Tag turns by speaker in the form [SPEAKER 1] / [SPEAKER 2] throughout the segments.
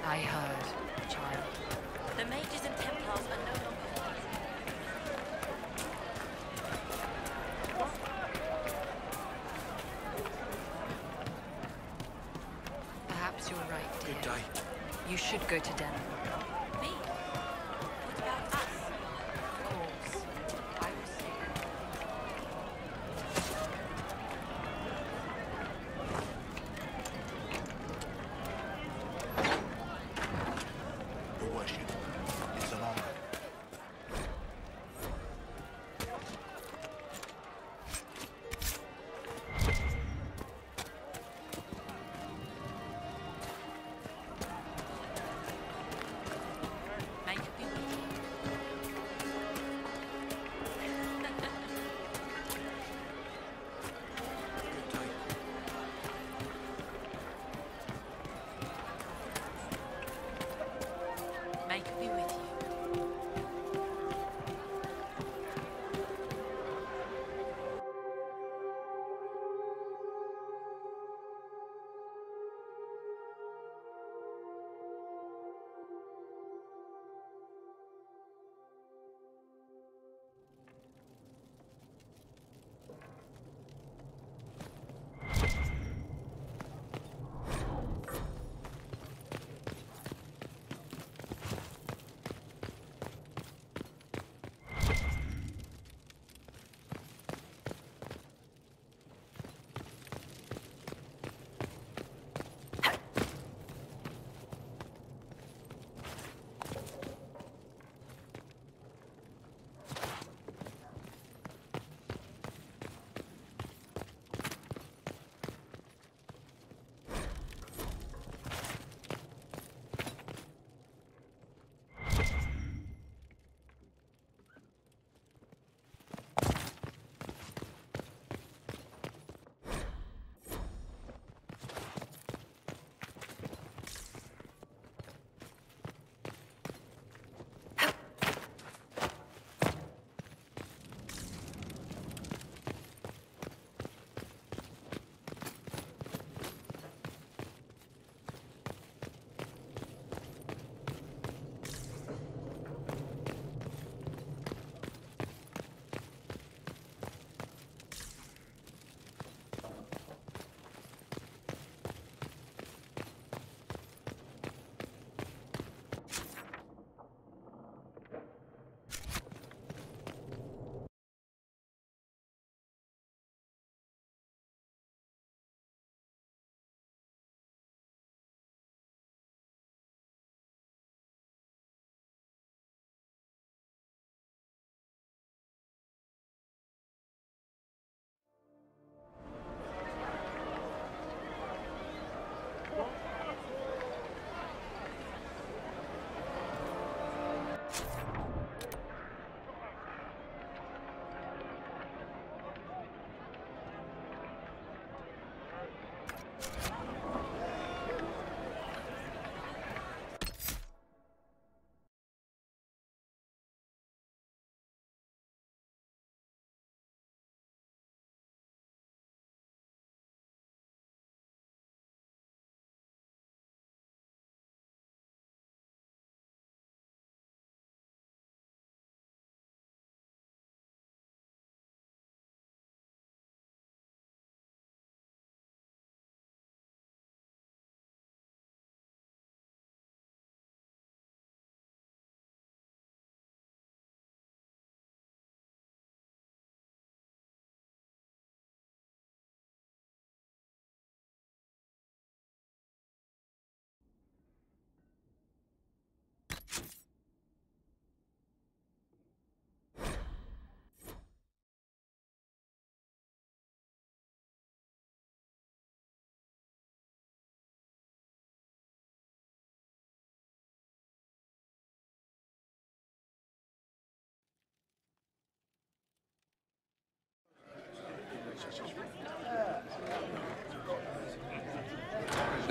[SPEAKER 1] I heard, child.
[SPEAKER 2] The mages and Templars are no longer
[SPEAKER 1] Perhaps you're right, dear.
[SPEAKER 3] Good day.
[SPEAKER 1] You should go to Denver.
[SPEAKER 2] me. What about us?
[SPEAKER 1] Of course. I will see.
[SPEAKER 3] Your worship. It's an honor.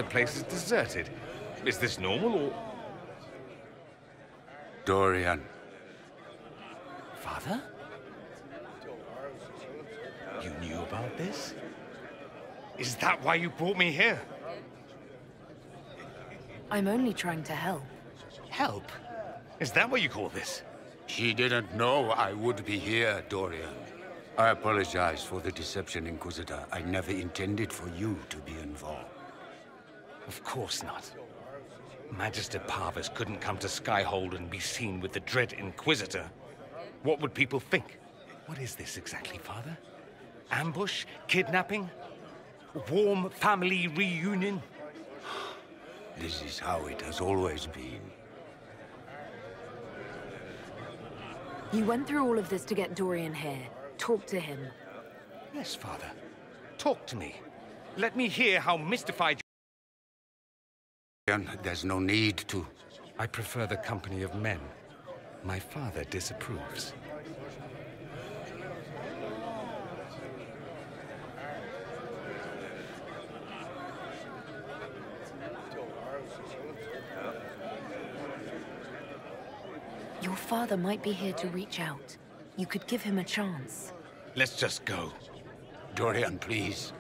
[SPEAKER 4] place is deserted. Is this normal, or...?
[SPEAKER 5] Dorian.
[SPEAKER 4] Father? You knew about this? Is that why you brought me here?
[SPEAKER 1] I'm only trying to help.
[SPEAKER 4] Help? Is that what you call this?
[SPEAKER 5] She didn't know I would be here, Dorian. I apologize for the deception, Inquisitor. I never intended for you to be involved.
[SPEAKER 4] Of course not. Magister Parvis couldn't come to Skyhold and be seen with the dread Inquisitor. What would people think? What is this exactly, Father? Ambush? Kidnapping? Warm family reunion?
[SPEAKER 5] This is how it has always been.
[SPEAKER 1] You went through all of this to get Dorian here. Talk to him.
[SPEAKER 4] Yes, Father. Talk to me. Let me hear how mystified
[SPEAKER 5] Dorian, there's no need to.
[SPEAKER 4] I prefer the company of men. My father disapproves.
[SPEAKER 1] Your father might be here to reach out. You could give him a chance.
[SPEAKER 4] Let's just go.
[SPEAKER 5] Dorian, please.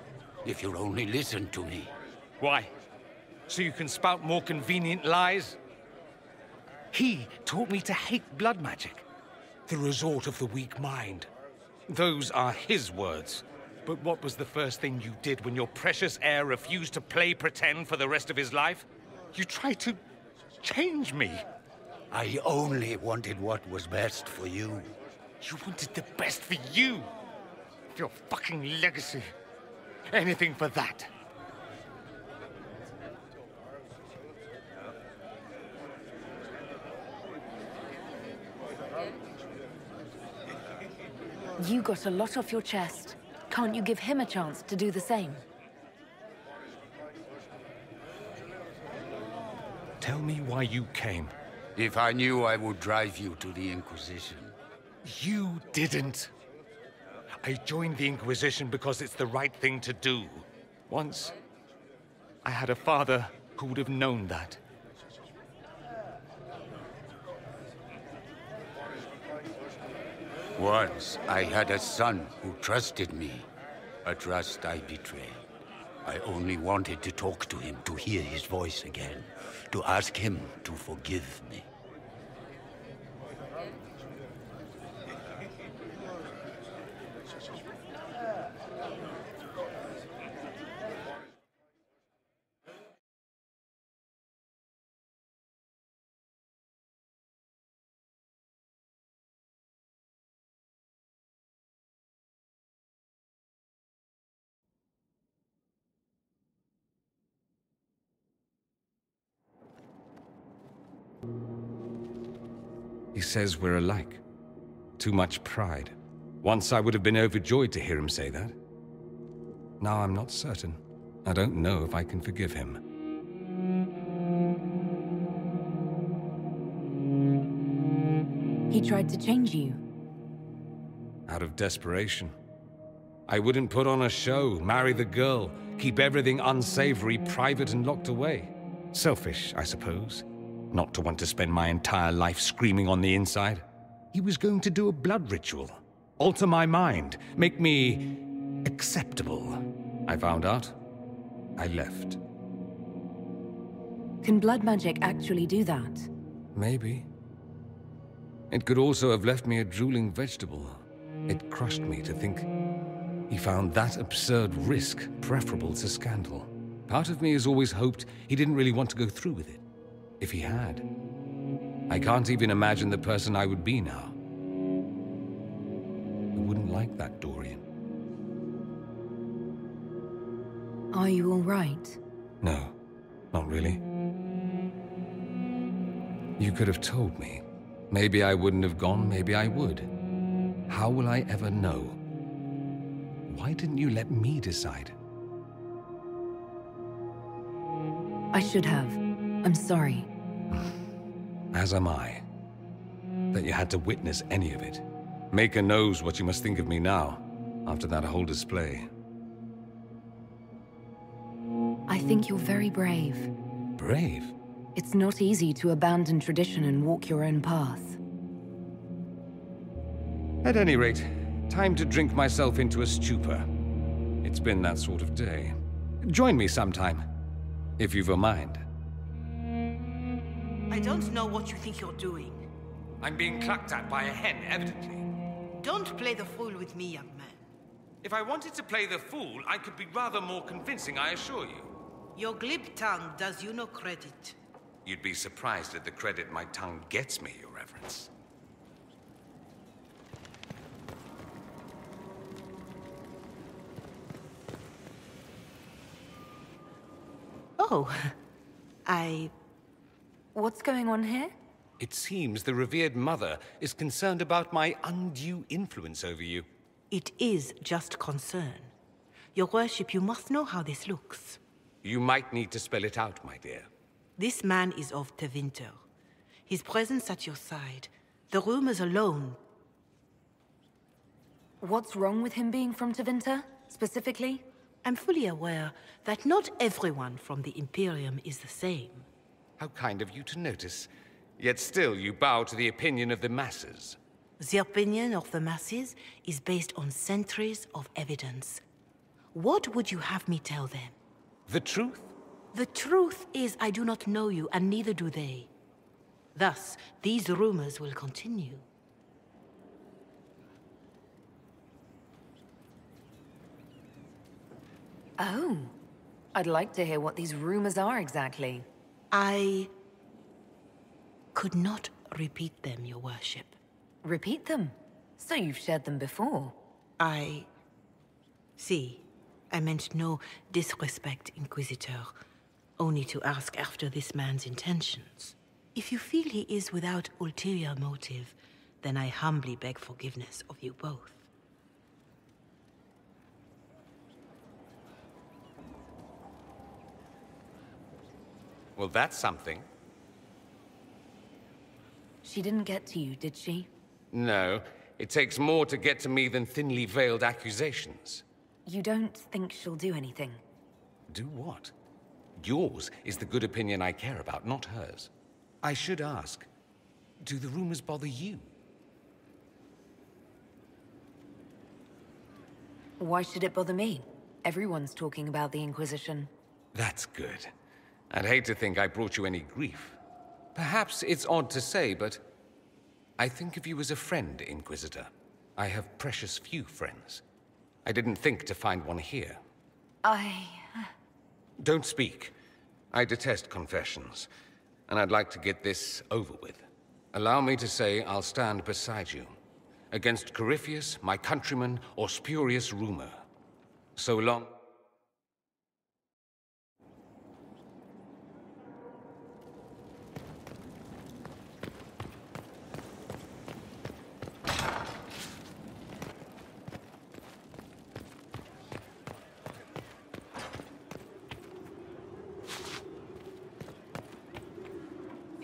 [SPEAKER 5] If you'll only listen to me.
[SPEAKER 4] Why? So you can spout more convenient lies? He taught me to hate blood magic. The resort of the weak mind. Those are his words. But what was the first thing you did when your precious heir refused to play pretend for the rest of his life? You tried to change me.
[SPEAKER 5] I only wanted what was best for you.
[SPEAKER 4] You wanted the best for you. Your fucking legacy. Anything for that.
[SPEAKER 1] You got a lot off your chest. Can't you give him a chance to do the same?
[SPEAKER 4] Tell me why you came.
[SPEAKER 5] If I knew, I would drive you to the Inquisition.
[SPEAKER 4] You didn't. I joined the Inquisition because it's the right thing to do. Once, I had a father who would have known that.
[SPEAKER 5] Once, I had a son who trusted me. A trust I betrayed. I only wanted to talk to him, to hear his voice again, to ask him to forgive me.
[SPEAKER 4] He says we're alike. Too much pride. Once I would have been overjoyed to hear him say that. Now I'm not certain. I don't know if I can forgive him.
[SPEAKER 1] He tried to change you.
[SPEAKER 4] Out of desperation. I wouldn't put on a show, marry the girl, keep everything unsavory, private and locked away. Selfish, I suppose. Not to want to spend my entire life screaming on the inside. He was going to do a blood ritual. Alter my mind. Make me acceptable. I found out. I left.
[SPEAKER 1] Can blood magic actually do that?
[SPEAKER 4] Maybe. It could also have left me a drooling vegetable. It crushed me to think he found that absurd risk preferable to scandal. Part of me has always hoped he didn't really want to go through with it. If he had. I can't even imagine the person I would be now. I wouldn't like that, Dorian.
[SPEAKER 1] Are you all right?
[SPEAKER 4] No, not really. You could have told me. Maybe I wouldn't have gone, maybe I would. How will I ever know? Why didn't you let me decide?
[SPEAKER 1] I should have. I'm sorry.
[SPEAKER 4] As am I. That you had to witness any of it. Maker knows what you must think of me now, after that whole display.
[SPEAKER 1] I I think you're very brave.
[SPEAKER 4] Brave?
[SPEAKER 1] It's not easy to abandon tradition and walk your own path.
[SPEAKER 4] At any rate, time to drink myself into a stupor. It's been that sort of day. Join me sometime, if you've a mind.
[SPEAKER 6] I don't know what you think you're doing.
[SPEAKER 4] I'm being clucked at by a hen, evidently.
[SPEAKER 6] Don't play the fool with me, young man.
[SPEAKER 4] If I wanted to play the fool, I could be rather more convincing, I assure you.
[SPEAKER 6] Your glib tongue does you no credit.
[SPEAKER 4] You'd be surprised at the credit my tongue gets me, Your Reverence.
[SPEAKER 6] Oh,
[SPEAKER 1] What's going on here?
[SPEAKER 4] It seems the revered mother is concerned about my undue influence over you.
[SPEAKER 6] It is just concern. Your worship, you must know how this looks.
[SPEAKER 4] You might need to spell it out, my dear.
[SPEAKER 6] This man is of Tevinter. His presence at your side, the rumors alone.
[SPEAKER 1] What's wrong with him being from Tevinter, specifically?
[SPEAKER 6] I'm fully aware that not everyone from the Imperium is the same.
[SPEAKER 4] How kind of you to notice. Yet still you bow to the opinion of the masses.
[SPEAKER 6] The opinion of the masses is based on centuries of evidence. What would you have me tell them?
[SPEAKER 4] The truth?
[SPEAKER 6] The truth is I do not know you, and neither do they. Thus, these rumors will continue.
[SPEAKER 1] Oh. I'd like to hear what these rumors are exactly.
[SPEAKER 6] I could not repeat them, your worship.
[SPEAKER 1] Repeat them. So you've shared them before.
[SPEAKER 6] See, I meant no disrespect, Inquisitor. Only to ask after this man's intentions. If you feel he is without ulterior motive, then I humbly beg forgiveness of you both.
[SPEAKER 4] Well, that's something.
[SPEAKER 1] She didn't get to you, did she?
[SPEAKER 4] No, it takes more to get to me than thinly veiled accusations.
[SPEAKER 1] You don't think she'll do anything?
[SPEAKER 4] Do what? Yours is the good opinion I care about, not hers. I should ask, do the rumors bother you?
[SPEAKER 1] Why should it bother me? Everyone's talking about the Inquisition.
[SPEAKER 4] That's good. I'd hate to think I brought you any grief. Perhaps it's odd to say, but I think of you as a friend, Inquisitor. I have precious few friends. I didn't think to find one here. Don't speak. I detest confessions, and I'd like to get this over with. Allow me to say I'll stand beside you, against Corypheus, my countryman, or spurious rumor. So long...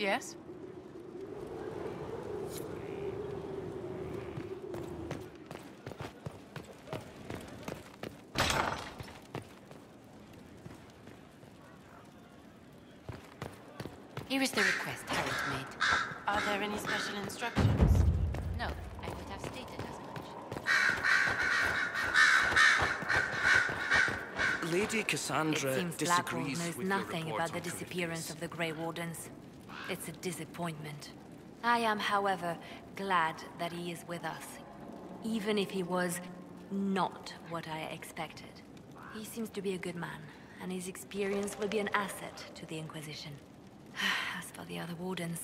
[SPEAKER 1] Yes?
[SPEAKER 2] Here is the request Harriet made. Are there any special instructions? No, I would have stated as much.
[SPEAKER 3] Lady Cassandra
[SPEAKER 1] It seems Blackwell
[SPEAKER 3] disagrees
[SPEAKER 1] knows
[SPEAKER 3] with
[SPEAKER 1] nothing
[SPEAKER 3] your
[SPEAKER 1] about the
[SPEAKER 3] reports on
[SPEAKER 1] disappearance
[SPEAKER 3] Corypheus.
[SPEAKER 1] of the Grey Wardens. It's a disappointment. I am, however, glad that he is with us, even if he was not what I expected. He seems to be a good man, and his experience will be an asset to the Inquisition. As for the other Wardens,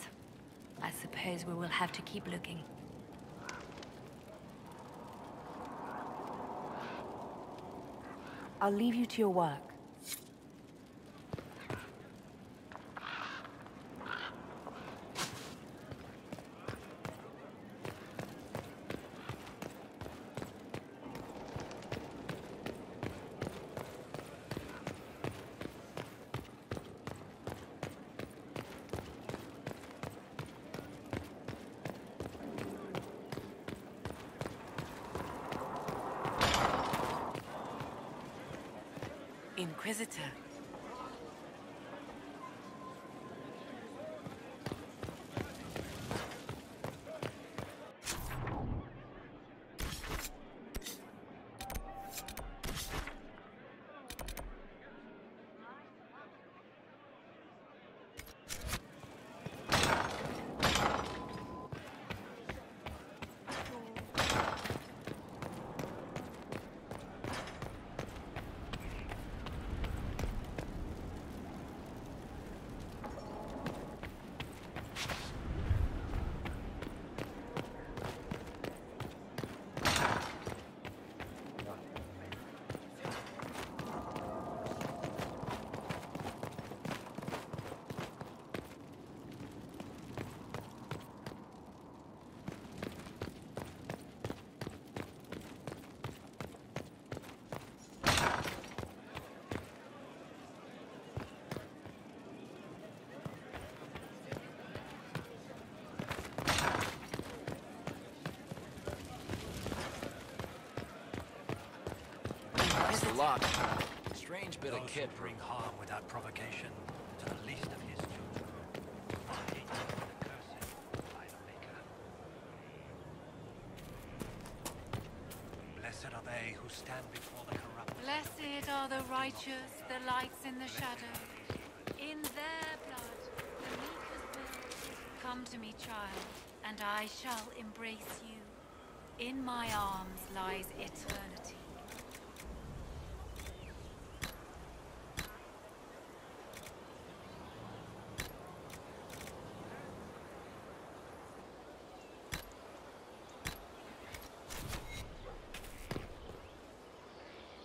[SPEAKER 1] I suppose we will have to keep looking. I'll leave you to your work.
[SPEAKER 2] Inquisitor,
[SPEAKER 3] a lot. Strange bit of
[SPEAKER 7] Those
[SPEAKER 3] kit.
[SPEAKER 7] who bring harm without provocation to the least of his children are hated and cursed by the Maker. Blessed are they who stand before the corrupt.
[SPEAKER 2] Blessed are the righteous, the lights in the shadow. In their blood, the meekers will. Come to me, child, and I shall embrace you. In my arms lies eternity.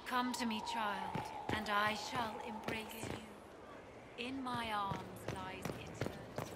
[SPEAKER 2] Come to me, child, and I shall embrace you. In my arms lies eternity.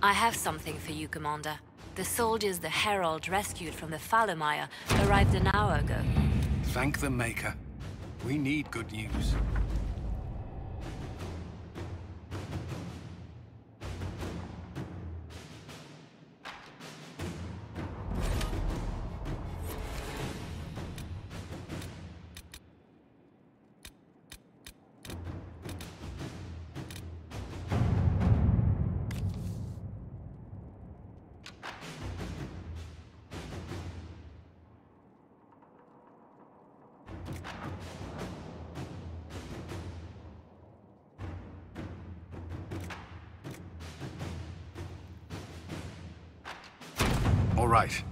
[SPEAKER 1] I have something for you, Commander. The soldiers the Herald rescued from the Fallermire arrived an hour ago.
[SPEAKER 8] Thank the Maker. We need good news. All right.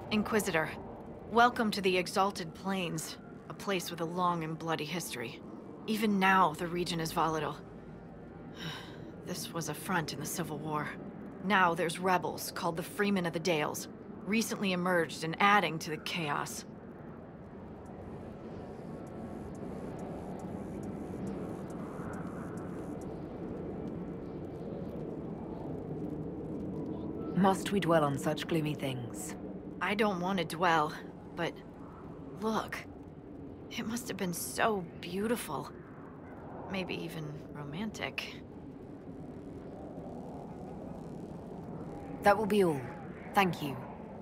[SPEAKER 9] Inquisitor, welcome to the Exalted Plains, a place with a long and bloody history. Even now, the region is volatile. This was a front in the Civil War. Now there's rebels called the Freemen of the Dales, recently emerged and adding to the chaos.
[SPEAKER 1] Must we dwell on such gloomy things?
[SPEAKER 9] I don't want to dwell, but look. It must have been so beautiful. Maybe even romantic.
[SPEAKER 1] That will be all. Thank you.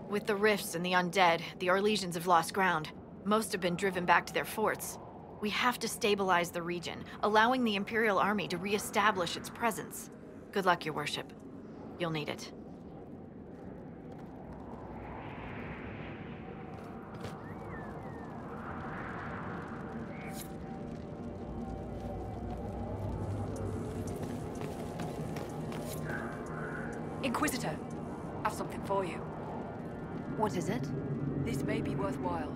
[SPEAKER 9] With the rifts and the undead, the Orlesians have lost ground. Most have been driven back to their forts. We have to stabilize the region, allowing the Imperial Army to re-establish its presence. Good luck, Your Worship. You'll need it.
[SPEAKER 10] Inquisitor, I have something for you.
[SPEAKER 1] What is it?
[SPEAKER 10] This may be worthwhile.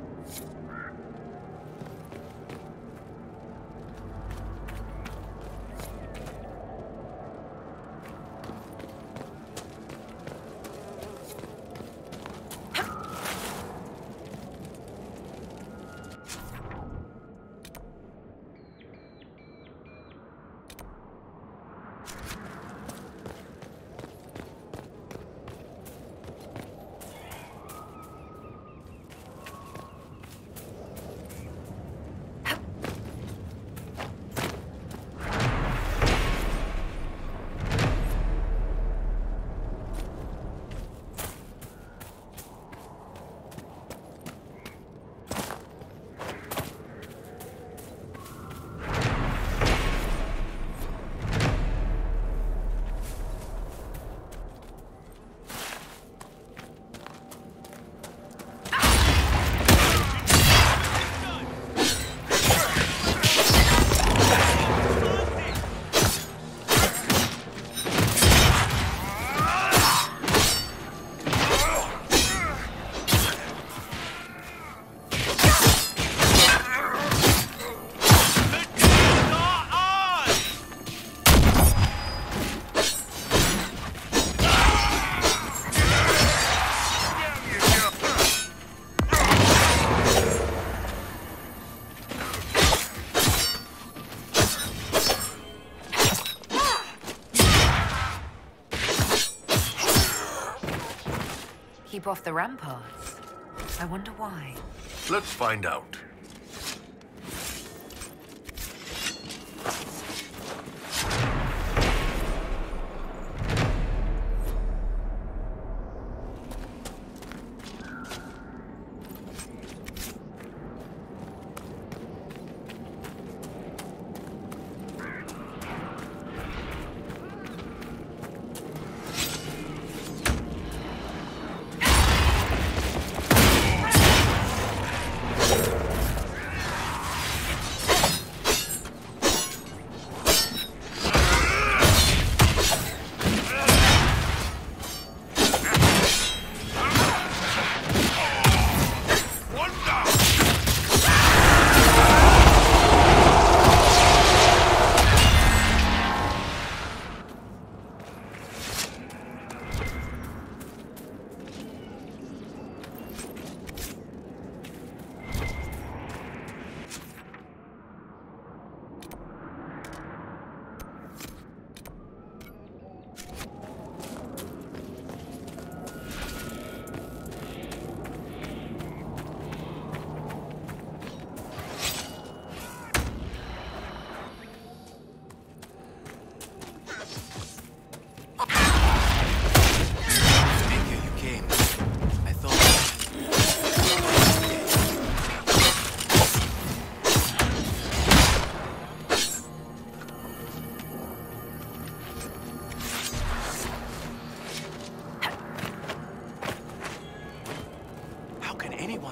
[SPEAKER 1] Keep off the ramparts. I wonder why.
[SPEAKER 11] Let's find out.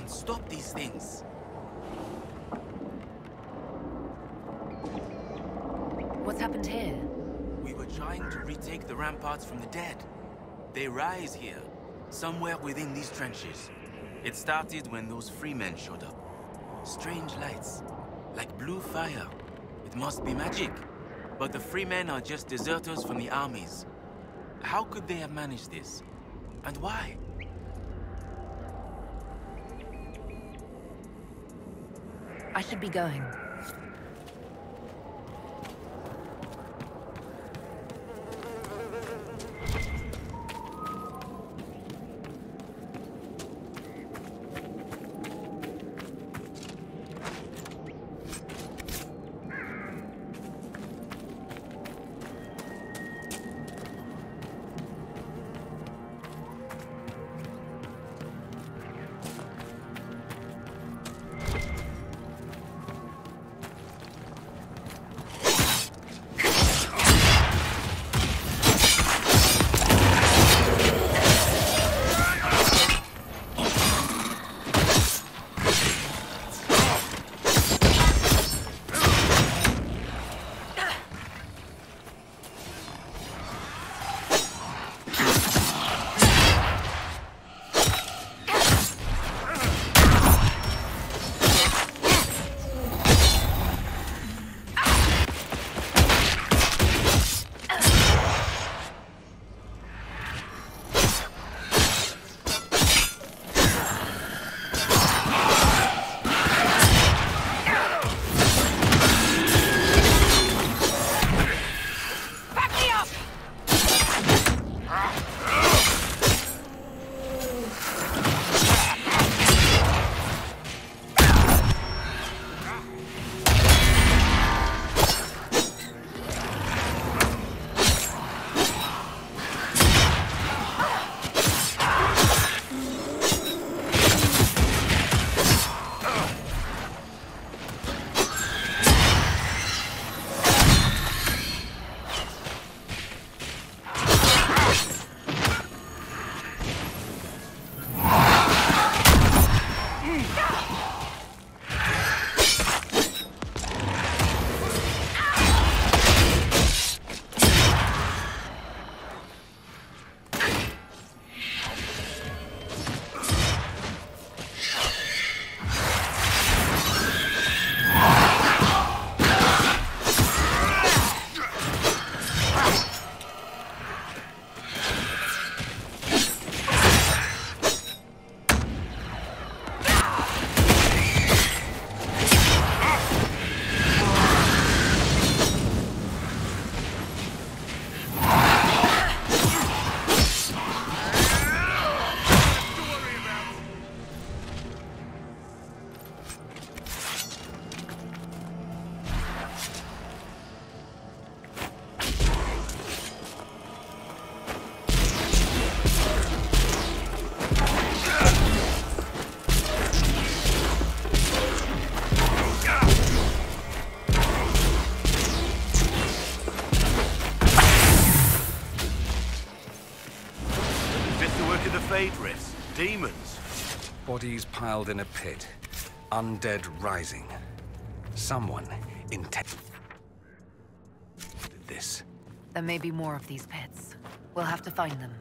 [SPEAKER 12] Stop these things.
[SPEAKER 1] What's happened here?
[SPEAKER 12] We were trying to retake the ramparts from the dead. They rise here, somewhere within these trenches. It started when those freemen showed up. Strange lights, like blue fire. It must be magic. But the freemen are just deserters from the armies. How could they have managed this? And why?
[SPEAKER 10] I should be going.
[SPEAKER 4] Demons. Bodies piled in a pit. Undead rising. Someone intended this.
[SPEAKER 10] There may be more of these pits. We'll have to find them.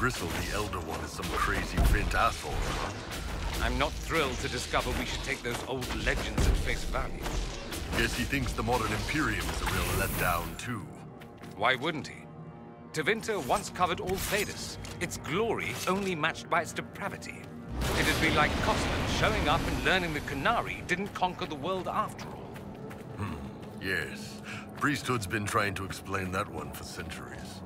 [SPEAKER 11] Bristle the Elder One is some crazy Vint asshole, huh?
[SPEAKER 4] I'm not thrilled to discover we should take those old legends at face value.
[SPEAKER 11] Guess he thinks the modern Imperium is a real letdown, too.
[SPEAKER 4] Why wouldn't he? Tevinter once covered all Thedas, its glory only matched by its depravity. It'd be like Cosman showing up and learning the Qunari didn't conquer the world after all.
[SPEAKER 11] Yes. Priesthood's been trying to explain that one for centuries.